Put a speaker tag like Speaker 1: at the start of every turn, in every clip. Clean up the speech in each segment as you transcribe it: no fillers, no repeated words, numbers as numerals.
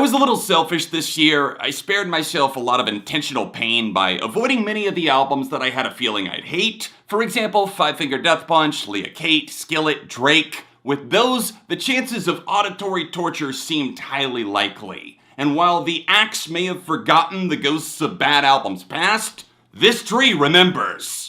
Speaker 1: was a little selfish this year. I spared myself a lot of intentional pain by avoiding many of the albums that I had a feeling I'd hate. For example, Five Finger Death Punch, Leah Kate, Skillet, Drake. With those, the chances of auditory torture seemed highly likely. And while the axe may have forgotten the ghosts of bad albums past, this tree remembers.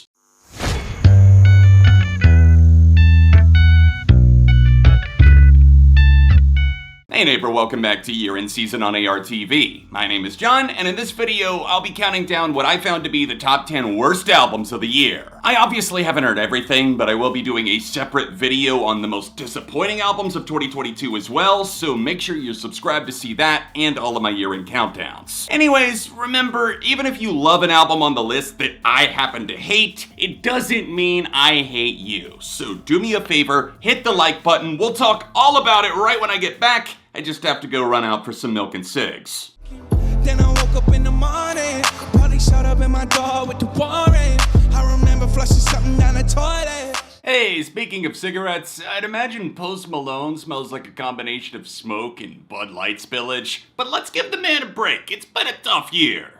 Speaker 1: Hey neighbor, welcome back to Year in Season on ARTV. My name is John, and in this video, I'll be counting down what I found to be the top 10 worst albums of the year. I obviously haven't heard everything, but I will be doing a separate video on the most disappointing albums of 2022 as well, so make sure you're subscribed to see that and all of my year-end countdowns. Anyways, remember, even if you love an album on the list that I happen to hate, it doesn't mean I hate you. So do me a favor, hit the like button, we'll talk all about it right when I get back. I just have to go run out for some milk and cigs.
Speaker 2: Then I woke up in the morning, probably shut up in my door with the warrant. I remember flushing something down the toilet.
Speaker 1: Hey, speaking of cigarettes, I'd imagine Post Malone smells like a combination of smoke and Bud Light spillage, but let's give the man a break. It's been a tough year.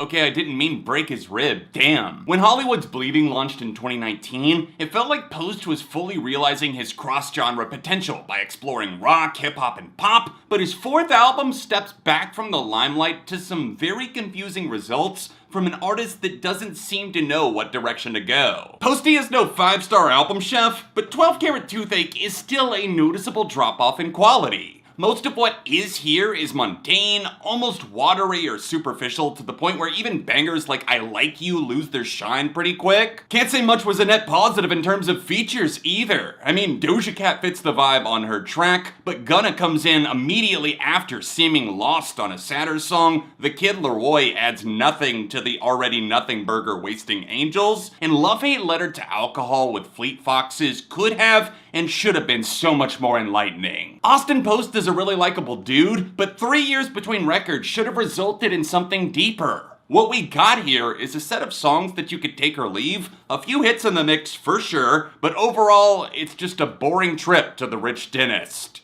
Speaker 1: Okay, I didn't mean break his rib, damn. When Hollywood's Bleeding launched in 2019, it felt like Post was fully realizing his cross-genre potential by exploring rock, hip-hop, and pop, but his fourth album steps back from the limelight to some very confusing results from an artist that doesn't seem to know what direction to go. Posty is no 5-star album chef, but 12 Carat Toothache is still a noticeable drop-off in quality. Most of what is here is mundane, almost watery or superficial to the point where even bangers like I Like You lose their shine pretty quick. Can't say much was a net positive in terms of features either. I mean, Doja Cat fits the vibe on her track, but Gunna comes in immediately after seeming lost on a sadder song, The Kid Laroi adds nothing to the already nothing burger Wasting Angels, and Love Hate Letter to Alcohol with Fleet Foxes could have and should have been so much more enlightening. Austin Post is a really likable dude, but 3 years between records should have resulted in something deeper. What we got here is a set of songs that you could take or leave, a few hits in the mix for sure, but overall, it's just a boring trip to the rich dentist.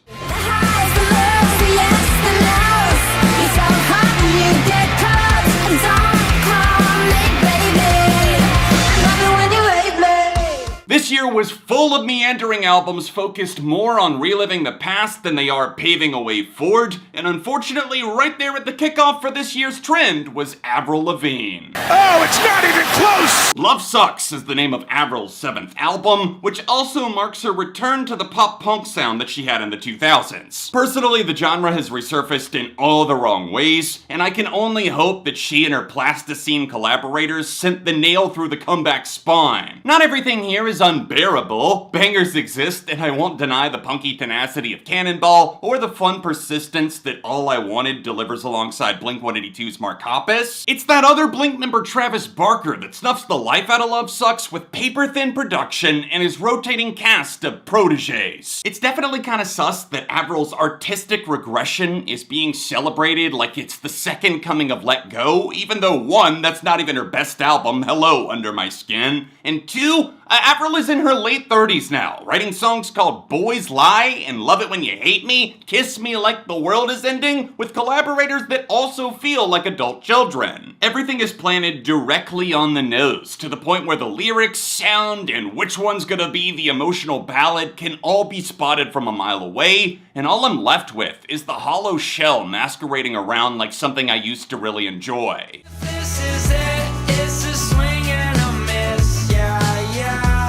Speaker 1: This year was full of meandering albums focused more on reliving the past than they are paving a way forward, and unfortunately right there at the kickoff for this year's trend was Avril Lavigne.
Speaker 2: Oh, it's not even close!
Speaker 1: Love Sucks is the name of Avril's 7th album, which also marks her return to the pop-punk sound that she had in the 2000s. Personally, the genre has resurfaced in all the wrong ways, and I can only hope that she and her plasticine collaborators sent the nail through the comeback spine. Not everything here is unbearable. Bangers exist, and I won't deny the punky tenacity of Cannonball or the fun persistence that All I Wanted delivers alongside Blink-182's Mark Hoppus. It's that other Blink member Travis Barker that snuffs the life out of Love Sucks with paper-thin production and his rotating cast of proteges. It's definitely kind of sus that Avril's artistic regression is being celebrated like it's the second coming of Let Go, even though 1, that's not even her best album, Hello Under My Skin, and 2, Avril is in her late 30s now, writing songs called Boys Lie and Love It When You Hate Me, Kiss Me Like the World Is Ending, with collaborators that also feel like adult children. Everything is planted directly on the nose, to the point where the lyrics, sound, and which one's gonna be the emotional ballad can all be spotted from a mile away, and all I'm left with is the hollow shell masquerading around like something I used to really enjoy.
Speaker 2: This is it, it's a swing and a miss,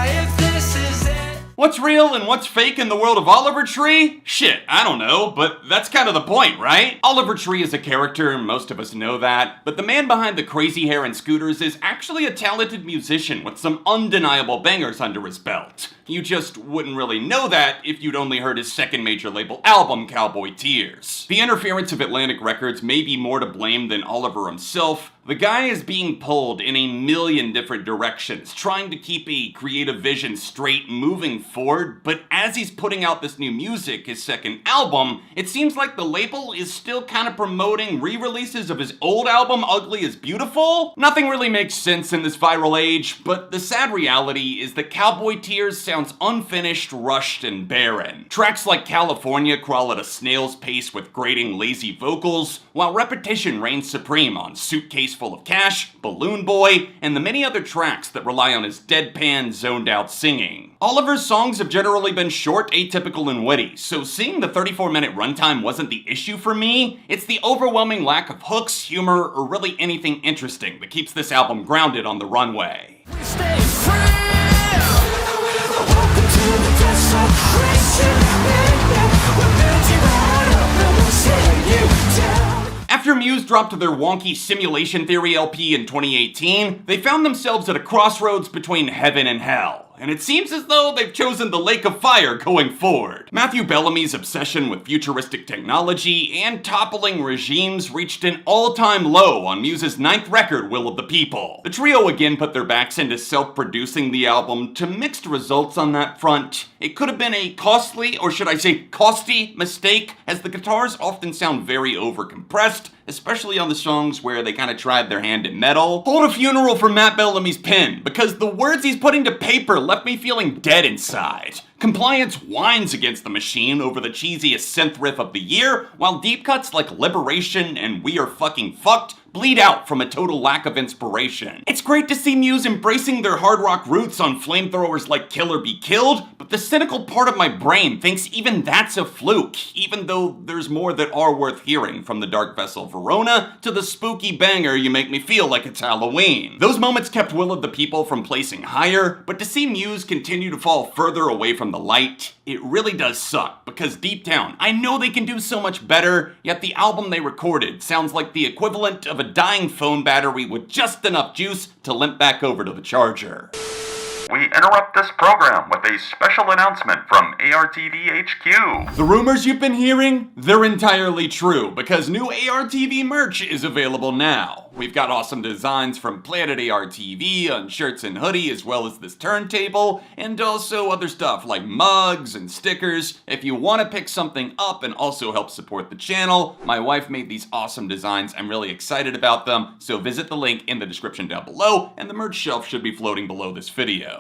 Speaker 2: if this is it.
Speaker 1: What's real and what's fake in the world of Oliver Tree? Shit, I don't know, but that's kind of the point, right? Oliver Tree is a character, most of us know that, but the man behind the crazy hair and scooters is actually a talented musician with some undeniable bangers under his belt. You just wouldn't really know that if you'd only heard his second major label album, Cowboy Tears. The interference of Atlantic Records may be more to blame than Oliver himself. The guy is being pulled in a million different directions, trying to keep a creative vision straight moving forward, but as he's putting out this new music, his second album, it seems like the label is still kind of promoting re-releases of his old album, Ugly is Beautiful? Nothing really makes sense in this viral age, but the sad reality is that Cowboy Tears sounds sounds unfinished, rushed, and barren. Tracks like California crawl at a snail's pace with grating, lazy vocals, while repetition reigns supreme on Suitcase Full of Cash, Balloon Boy, and the many other tracks that rely on his deadpan, zoned-out singing. Oliver's songs have generally been short, atypical, and witty, so seeing the 34-minute runtime wasn't the issue for me. It's the overwhelming lack of hooks, humor, or really anything interesting that keeps this album grounded on the runway.
Speaker 2: We stay free. Welcome to the desecration. We're built you right up and we'll tear you down.
Speaker 1: After Muse dropped their wonky Simulation Theory LP in 2018, they found themselves at a crossroads between heaven and hell. And it seems as though they've chosen the Lake of Fire going forward. Matthew Bellamy's obsession with futuristic technology and toppling regimes reached an all-time low on Muse's 9th record, Will of the People. The trio again put their backs into self-producing the album to mixed results on that front. It could have been a costly, or should I say costy, mistake, as the guitars often sound very overcompressed, especially on the songs where they kind of tried their hand at metal. Hold a funeral for Matt Bellamy's pen, because the words he's putting to paper left me feeling dead inside. Compliance whines against the machine over the cheesiest synth riff of the year, while deep cuts like Liberation and We Are Fucking Fucked bleed out from a total lack of inspiration. It's great to see Muse embracing their hard rock roots on flamethrowers like Kill or Be Killed, but the cynical part of my brain thinks even that's a fluke, even though there's more that are worth hearing, from the Dark Vessel Verona to the spooky banger You Make Me Feel Like It's Halloween. Those moments kept Will of the People from placing higher, but to see Muse continue to fall further away from the light, it really does suck, because deep down, I know they can do so much better, yet the album they recorded sounds like the equivalent of a dying phone battery with just enough juice to limp back over to the charger.
Speaker 3: We interrupt this program with a special announcement from ARTV HQ.
Speaker 1: The rumors you've been hearing, they're entirely true, because new ARTV merch is available now. We've got awesome designs from Planet ARTV on shirts and hoodie, as well as this turntable, and also other stuff like mugs and stickers. If you want to pick something up and also help support the channel, my wife made these awesome designs. I'm really excited about them, so visit the link in the description down below, and the merch shelf should be floating below this video.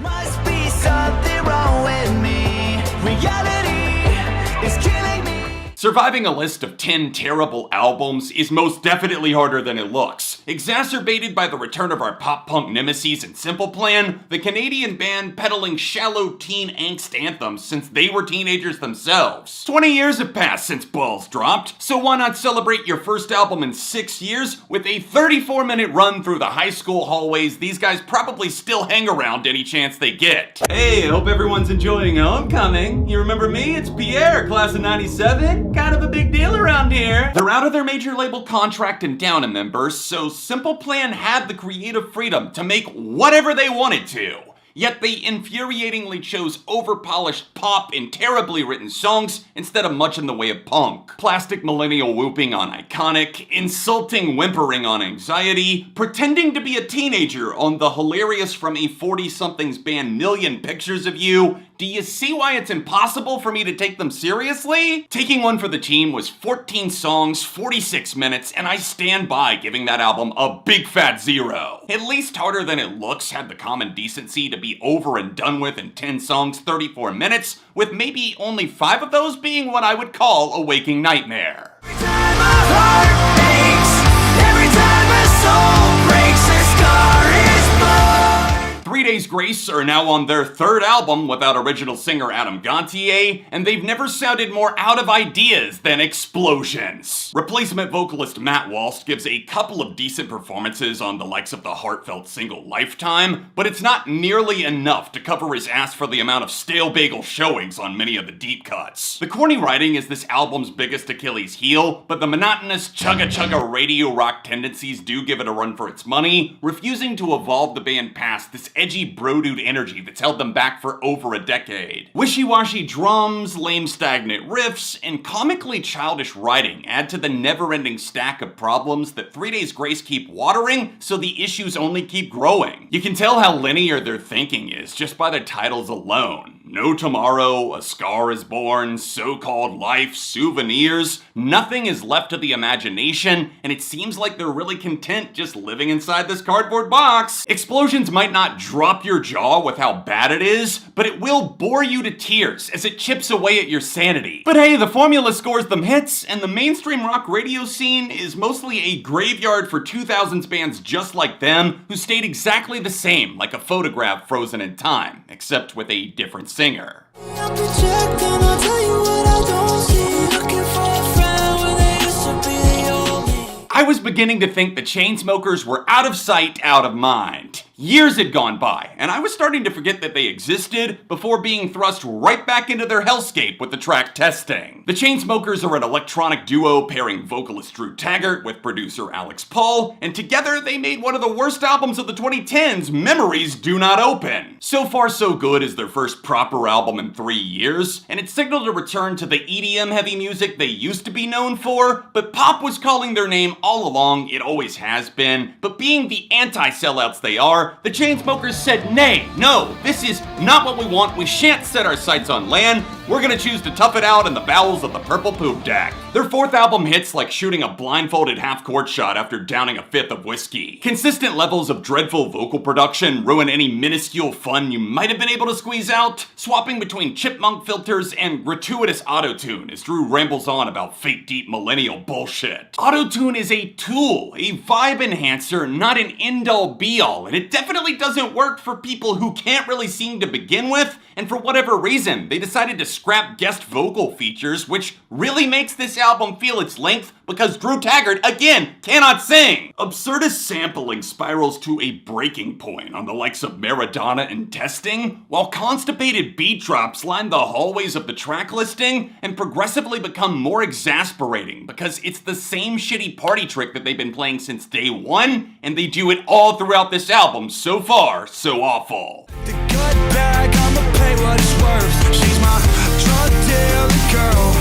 Speaker 2: Must be something wrong with me. Reality is killing me.
Speaker 1: Surviving a list of 10 terrible albums is most definitely harder than it looks. Exacerbated by the return of our pop-punk nemesis in Simple Plan, the Canadian band peddling shallow teen angst anthems since they were teenagers themselves. 20 years have passed since Balls dropped, so why not celebrate your first album in 6 years with a 34-minute run through the high school hallways these guys probably still hang around any chance they get. Hey, hope everyone's enjoying Homecoming. You remember me? It's Pierre, class of 97. Kind of a big deal around here. They're out of their major label contract and down a member, so Simple Plan had the creative freedom to make whatever they wanted to. Yet they infuriatingly chose over-polished pop in terribly written songs instead of much in the way of punk. Plastic millennial whooping on Iconic, insulting whimpering on Anxiety, pretending to be a teenager on the hilarious From a 40-somethings band Million Pictures of You. Do you see why it's impossible for me to take them seriously? Taking One for the Team was 14 songs, 46 minutes, and I stand by giving that album a big fat 0. At least Harder Than It Looks had the common decency to be over and done with in 10 songs, 34 minutes, with maybe only 5 of those being what I would call a waking nightmare.
Speaker 2: Every time my heart aches, every time my soul breaks, a scar is born.
Speaker 1: 3 Days Grace are now on their 3rd album without original singer Adam Gontier, and they've never sounded more out of ideas than explosions. Replacement vocalist Matt Walst gives a couple of decent performances on the likes of the heartfelt single Lifetime, but it's not nearly enough to cover his ass for the amount of stale bagel showings on many of the deep cuts. The corny writing is this album's biggest Achilles heel, but the monotonous chugga-chugga radio rock tendencies do give it a run for its money, refusing to evolve the band past this edgy bro dude energy that's held them back for over a decade. Wishy-washy drums, lame stagnant riffs, and comically childish writing add to the never-ending stack of problems that 3 Days Grace keep watering, so the issues only keep growing. You can tell how linear their thinking is just by the titles alone. No Tomorrow, A Scar is Born, So-Called Life, Souvenirs. Nothing is left to the imagination, and it seems like they're really content just living inside this cardboard box. Explosions might not drop your jaw with how bad it is, but it will bore you to tears as it chips away at your sanity. But hey, the formula scores them hits, and the mainstream rock radio scene is mostly a graveyard for 2000s bands just like them, who stayed exactly the same, like a photograph frozen in time, except with a different singer. I was beginning to think the Chainsmokers were out of sight, out of mind. Years had gone by, and I was starting to forget that they existed before being thrust right back into their hellscape with the track Testing. The Chainsmokers are an electronic duo pairing vocalist Drew Taggert with producer Alex Pall, and together they made one of the worst albums of the 2010s, Memories Do Not Open. So Far So Good is their first proper album in 3 years, and it signaled a return to the EDM heavy music they used to be known for, but pop was calling their name all along, it always has been, but being the anti-sellouts they are, the Chainsmokers said, nay, no, this is not what we want, we shan't set our sights on land, we're gonna choose to tough it out in the bowels of the purple poop deck. Their fourth album hits like shooting a blindfolded half-court shot after downing a fifth of whiskey. Consistent levels of dreadful vocal production ruin any minuscule fun you might have been able to squeeze out, swapping between chipmunk filters and gratuitous autotune as Drew rambles on about fake-deep millennial bullshit. Autotune is a tool, a vibe enhancer, not an end-all be-all, and it definitely doesn't work for people who can't really sing to begin with, and for whatever reason, they decided to scrap guest vocal features, which really makes this album feel its length because Drew Taggert, again, cannot sing. Absurdist sampling spirals to a breaking point on the likes of Maradona and Testing, while constipated beat drops line the hallways of the track listing and progressively become more exasperating because it's the same shitty party trick that they've been playing since day one, and they do it all throughout this album. So far, so awful.
Speaker 2: The gut bag, I'ma pay what it's worth. She's my drug dealer girl.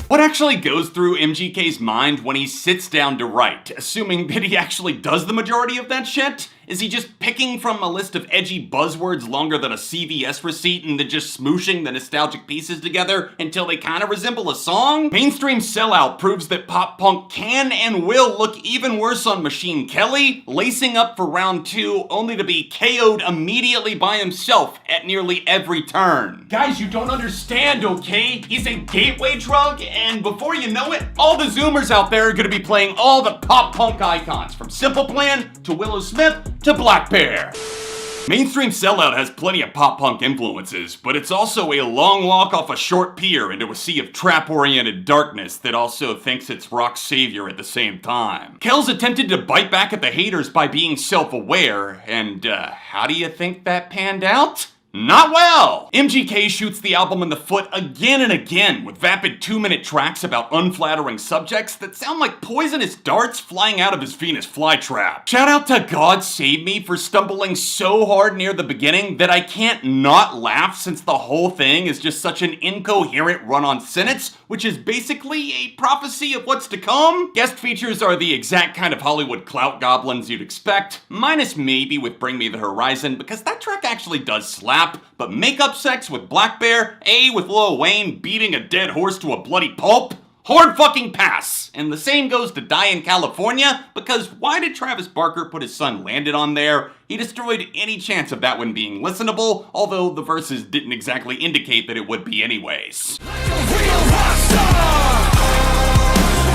Speaker 1: What actually goes through MGK's mind when he sits down to write, assuming that he actually does the majority of that shit? Is he just picking from a list of edgy buzzwords longer than a CVS receipt and then just smooshing the nostalgic pieces together until they kind of resemble a song? Mainstream Sellout proves that pop punk can and will look even worse on Machine Kelly, lacing up for round 2 only to be KO'd immediately by himself at nearly every turn. Guys, you don't understand, okay? He's a gateway drug, and before you know it, all the Zoomers out there are gonna be playing all the pop punk icons, from Simple Plan to Willow Smith to blackbear. Mainstream Sellout has plenty of pop-punk influences, but it's also a long walk off a short pier into a sea of trap-oriented darkness that also thinks it's rock savior at the same time. Kel's attempted to bite back at the haters by being self-aware, and how do you think that panned out? Not well! MGK shoots the album in the foot again and again with vapid 2-minute tracks about unflattering subjects that sound like poisonous darts flying out of his Venus flytrap. Shout out to God Save Me for stumbling so hard near the beginning that I can't not laugh since the whole thing is just such an incoherent run-on sentence, which is basically a prophecy of what's to come. Guest features are the exact kind of Hollywood clout goblins you'd expect, minus maybe with Bring Me the Horizon, because that track actually does slap. But makeup sex with blackbear, with Lil Wayne beating a dead horse to a bloody pulp? Hard fucking pass! And the same goes to Die in California, because why did Travis Barker put his son Landon on there? He destroyed any chance of that one being listenable, although the verses didn't exactly indicate that it would be anyways.
Speaker 2: Like a real rock star,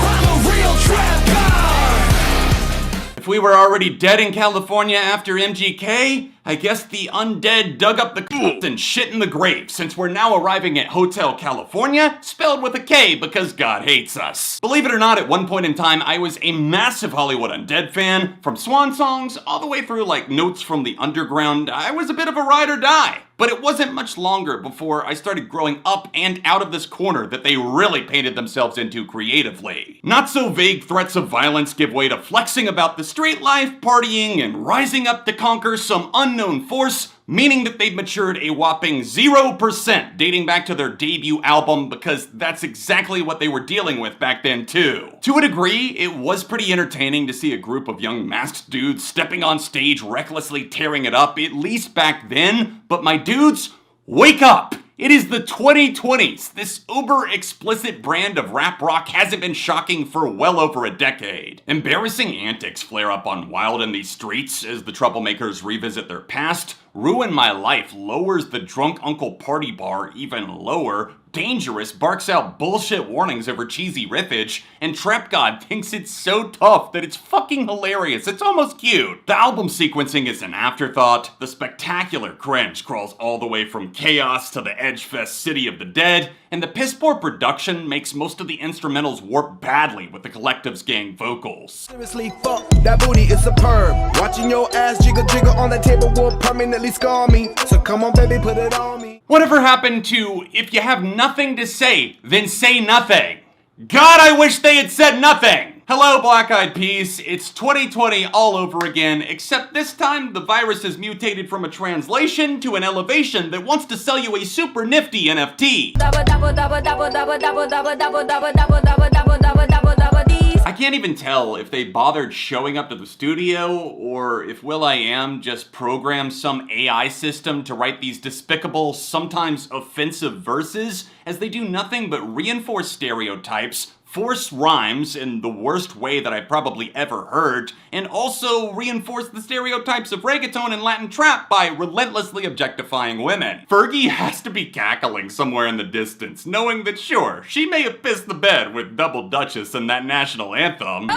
Speaker 2: I'm a real trap guy.
Speaker 1: If we were already dead in California after MGK, I guess the undead dug up the and shit in the grave, since we're now arriving at Hotel California, spelled with a K because God hates us. Believe it or not, at one point in time, I was a massive Hollywood Undead fan. From Swan songs all the way through like Notes from the Underground, I was a bit of a ride or die. But it wasn't much longer before I started growing up and out of this corner that they really painted themselves into creatively. Not so vague threats of violence give way to flexing about the street life, partying, and rising up to conquer some unknown force, meaning that they've matured a whopping 0% dating back to their debut album, because that's exactly what they were dealing with back then too. To a degree, it was pretty entertaining to see a group of young masked dudes stepping on stage recklessly tearing it up, at least back then, but my dudes, Wake up! It is the 2020s. This uber-explicit brand of rap rock hasn't been shocking for well over a decade. Embarrassing antics flare up on Wild in these streets as the troublemakers revisit their past. Ruin My Life lowers the drunk uncle party bar even lower. Dangerous barks out bullshit warnings over cheesy riffage, and Trap God thinks it's so tough that it's fucking hilarious. It's almost cute. The album sequencing is an afterthought. The spectacular cringe crawls all the way from Chaos to the Edgefest City of the Dead, and the piss poor production makes most of the instrumentals warp badly with the collective's gang vocals.
Speaker 4: Seriously, fuck, that booty is superb. Watching your ass jiggle jiggle on the table will permanently scar me. So come on, baby, put it on me.
Speaker 1: Whatever happened to, if you have nothing to say, then say nothing? God, I wish they had said nothing! Hello, Black Eyed Peas. It's 2020 all over again, except this time the virus has mutated from a translation to an elevation that wants to sell you a super nifty NFT. I can't even tell if they bothered showing up to the studio or if will.i.am just programmed some AI system to write these despicable, sometimes offensive verses, as they do nothing but reinforce stereotypes, force rhymes in the worst way that I've probably ever heard, and also reinforce the stereotypes of reggaeton and Latin trap by relentlessly objectifying women. Fergie has to be cackling somewhere in the distance, knowing that sure, she may have pissed the bed with Double Duchess and that national anthem.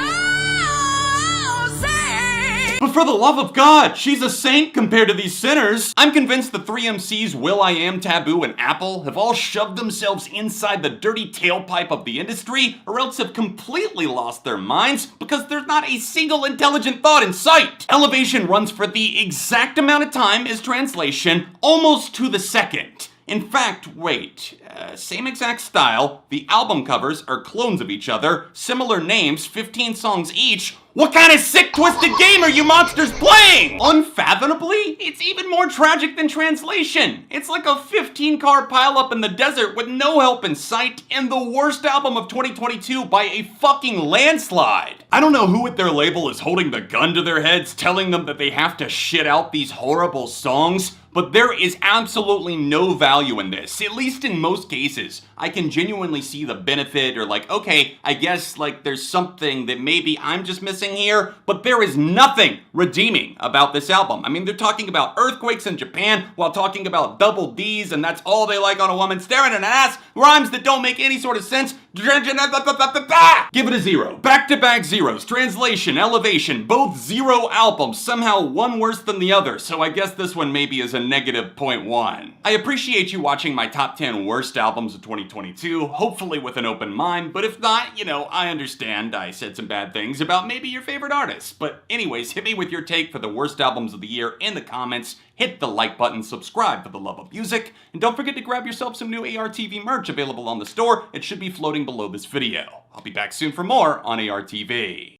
Speaker 1: But for the love of God, she's a saint compared to these sinners. I'm convinced the 3MCs will.i.am, Taboo, and Apple have all shoved themselves inside the dirty tailpipe of the industry, or else have completely lost their minds because there's not a single intelligent thought in sight. Elevation runs for the exact amount of time as translation, almost to the second. In fact, wait, same exact style, the album covers are clones of each other, similar names, 15 songs each. What kind of sick, twisted game are you monsters playing? Unfathomably, it's even more tragic than translation. It's like a 15-car pileup in the desert with no help in sight, and the worst album of 2022 by a fucking landslide. I don't know who at their label is holding the gun to their heads telling them that they have to shit out these horrible songs, but there is absolutely no value in this, at least in most cases. I can genuinely see the benefit, or like, okay, I guess like there's something that maybe I'm just missing here, but there is nothing redeeming about this album. I mean, they're talking about earthquakes in Japan while talking about double D's, and that's all they like on a woman staring at an ass, rhymes that don't make any sort of sense. Give it a 0. Back-to-back zeros. Translation, elevation, both 0 albums, somehow one worse than the other, so I guess this one maybe is a negative 0.1. I appreciate you watching my top 10 worst albums of 2022, hopefully with an open mind, but if not, you know, I understand I said some bad things about maybe your favorite artists. But anyways, hit me with your take for the worst albums of the year in the comments, hit the like button, subscribe for the love of music, and don't forget to grab yourself some new ARTV merch available on the store. It should be floating below this video. I'll be back soon for more on ARTV.